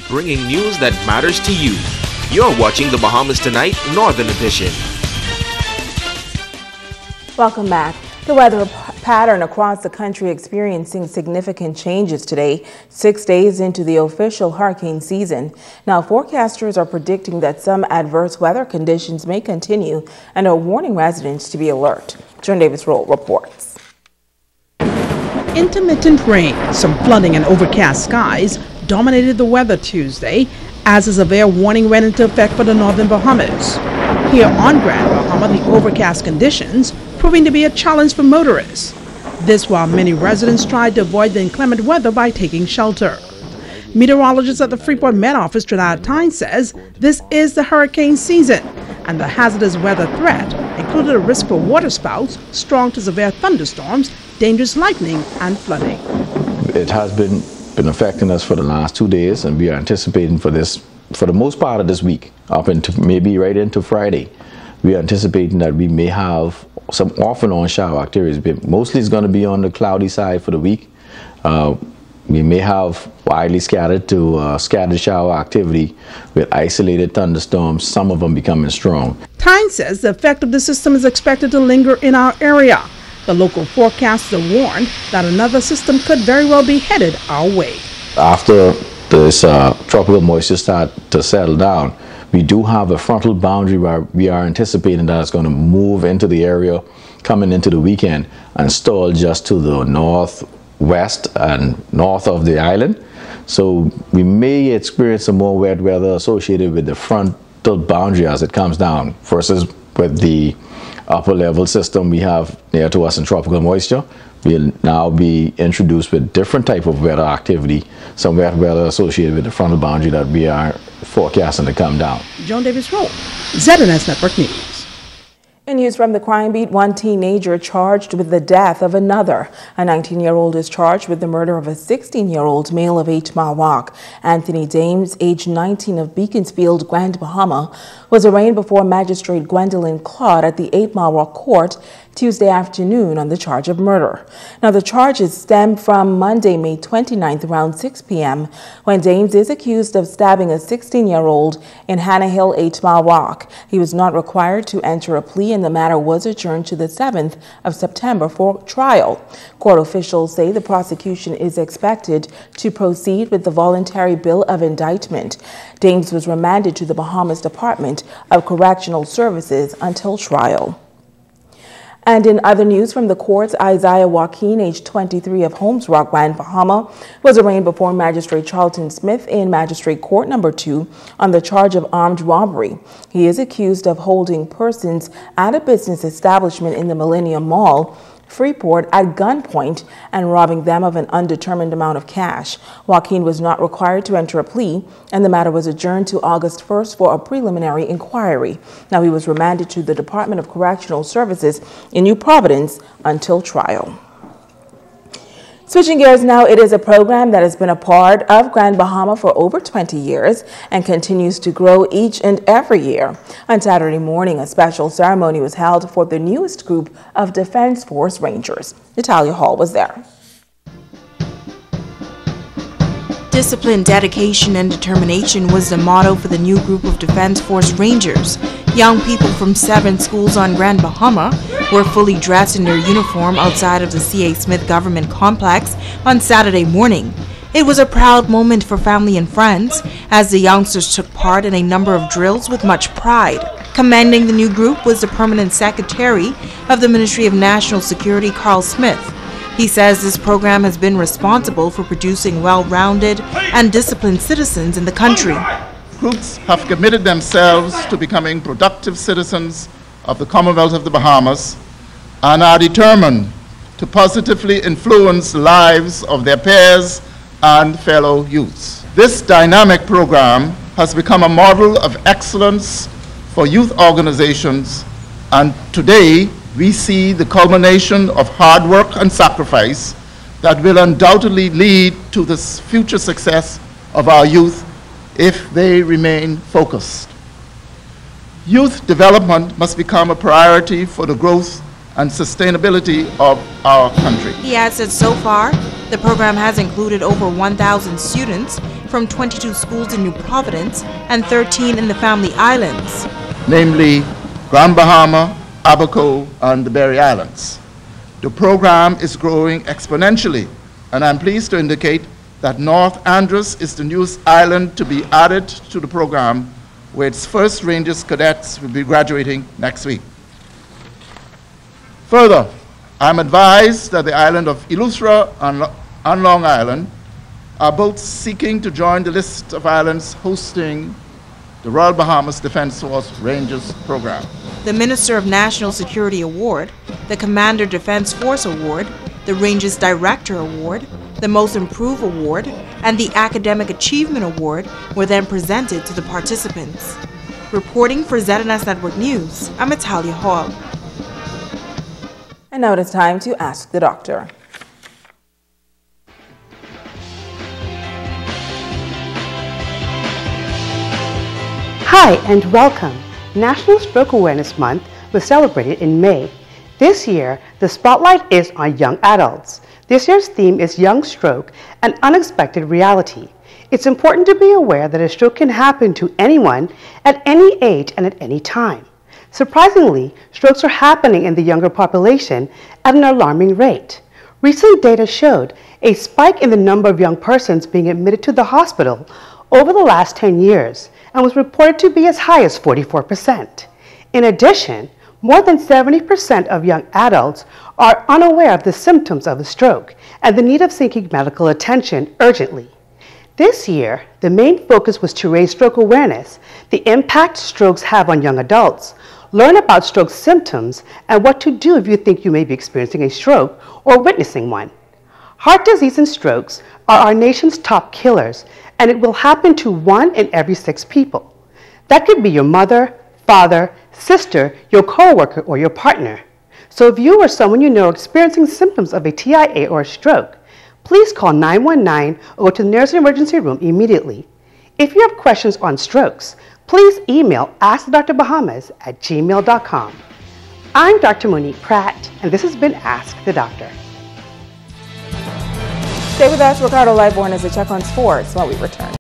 bringing news that matters to you. You're watching the Bahamas Tonight Northern Edition. Welcome back. The weather pattern across the country experiencing significant changes today, 6 days into the official hurricane season. Now, forecasters are predicting that some adverse weather conditions may continue and are warning residents to be alert. John Davis Roll reports. Intermittent rain, some flooding and overcast skies dominated the weather Tuesday as a severe warning went into effect for the northern Bahamas. Here on Grand Bahama, the overcast conditions proving to be a challenge for motorists. This while many residents tried to avoid the inclement weather by taking shelter. Meteorologist at the Freeport Met Office, Trinidad Tynes, says this is the hurricane season and the hazardous weather threat included a risk for waterspouts, strong to severe thunderstorms, dangerous lightning and flooding. It has been affecting us for the last 2 days, and we are anticipating for this for the most part of this week, up into maybe right into Friday. We are anticipating that we may have some off and on shower activities, but mostly it's going to be on the cloudy side for the week. We may have widely scattered to scattered shower activity with isolated thunderstorms, some of them becoming strong. Tynes says the effect of the system is expected to linger in our area. The local forecasters warned that another system could very well be headed our way. After this tropical moisture start to settle down, we do have a frontal boundary where we are anticipating that it's going to move into the area coming into the weekend and stall just to the northwest and north of the island. So we may experience some more wet weather associated with the frontal boundary as it comes down versus with the upper level system we have near to us in tropical moisture. We'll now be introduced with different type of weather activity, some wet weather associated with the frontal boundary that we are forecasting to come down. John Davis Roll, ZNS Network News. In news from the crime beat, one teenager charged with the death of another. A 19-year-old is charged with the murder of a 16-year-old male of 8 Mile Walk. Anthony Dames, age 19 of Beaconsfield, Grand Bahama, was arraigned before Magistrate Gwendolyn Claude at the 8 Mile Walk Court Tuesday afternoon on the charge of murder. Now, the charges stem from Monday, May 29th around 6 p.m. when Dames is accused of stabbing a 16-year-old in Hannah Hill 8 Mile Walk. He was not required to enter a plea and the matter was adjourned to the 7th of September for trial. Court officials say the prosecution is expected to proceed with the voluntary bill of indictment. Dames was remanded to the Bahamas Department of Correctional Services until trial. And in other news from the courts, Isaiah Joaquin, age 23 of Holmes Rock, Grand Bahama, was arraigned before Magistrate Charlton Smith in Magistrate Court Number 2 on the charge of armed robbery. He is accused of holding persons at a business establishment in the Millennium Mall, Freeport, at gunpoint and robbing them of an undetermined amount of cash. Joaquin was not required to enter a plea, and the matter was adjourned to August 1st for a preliminary inquiry. Now, he was remanded to the Department of Correctional Services in New Providence until trial. Switching gears now, it is a program that has been a part of Grand Bahama for over 20 years and continues to grow each and every year. On Saturday morning, a special ceremony was held for the newest group of Defense Force Rangers. Natalia Hall was there. Discipline, dedication, and determination was the motto for the new group of Defense Force Rangers. Young people from 7 schools on Grand Bahama were fully dressed in their uniform outside of the C.A. Smith Government Complex on Saturday morning. It was a proud moment for family and friends as the youngsters took part in a number of drills with much pride. Commanding the new group was the Permanent Secretary of the Ministry of National Security, Carl Smith. He says this program has been responsible for producing well-rounded and disciplined citizens in the country. Groups have committed themselves to becoming productive citizens of the Commonwealth of the Bahamas and are determined to positively influence the lives of their peers and fellow youths. This dynamic program has become a model of excellence for youth organizations, and today we see the culmination of hard work and sacrifice that will undoubtedly lead to the future success of our youth if they remain focused. Youth development must become a priority for the growth and sustainability of our country. He adds that so far, the program has included over 1,000 students from 22 schools in New Providence and 13 in the Family Islands, namely Grand Bahama, Abaco, and the Berry Islands. The program is growing exponentially, and I'm pleased to indicate that North Andros is the newest island to be added to the program, where its first Rangers cadets will be graduating next week. Further, I'm advised that the island of Eleuthera and Long Island are both seeking to join the list of islands hosting the Royal Bahamas Defense Force Rangers program. the Minister of National Security Award, the Commander Defense Force Award, the Rangers Director Award, the Most Improved Award, and the Academic Achievement Award were then presented to the participants. Reporting for ZNS Network News, I'm Italia Hall. And now it is time to Ask the Doctor. Hi and welcome. National Stroke Awareness Month was celebrated in May. This year, the spotlight is on young adults. This year's theme is Young Stroke, an Unexpected Reality. It's important to be aware that a stroke can happen to anyone at any age and at any time. Surprisingly, strokes are happening in the younger population at an alarming rate. Recent data showed a spike in the number of young persons being admitted to the hospital over the last 10 years and was reported to be as high as 44%. In addition, more than 70% of young adults are unaware of the symptoms of a stroke and the need of seeking medical attention urgently. This year, the main focus was to raise stroke awareness, the impact strokes have on young adults, learn about stroke symptoms, and what to do if you think you may be experiencing a stroke or witnessing one. Heart disease and strokes are our nation's top killers, and it will happen to 1 in every 6 people. That could be your mother, father, sister, your coworker, or your partner. So if you or someone you know are experiencing symptoms of a TIA or a stroke, please call 919 or go to the nearest emergency room immediately. If you have questions on strokes, please email askthedrbahamas@gmail.com. I'm Dr. Monique Pratt, and this has been Ask the Doctor. Stay with us. Ricardo Lightborn as a check on sports when we return.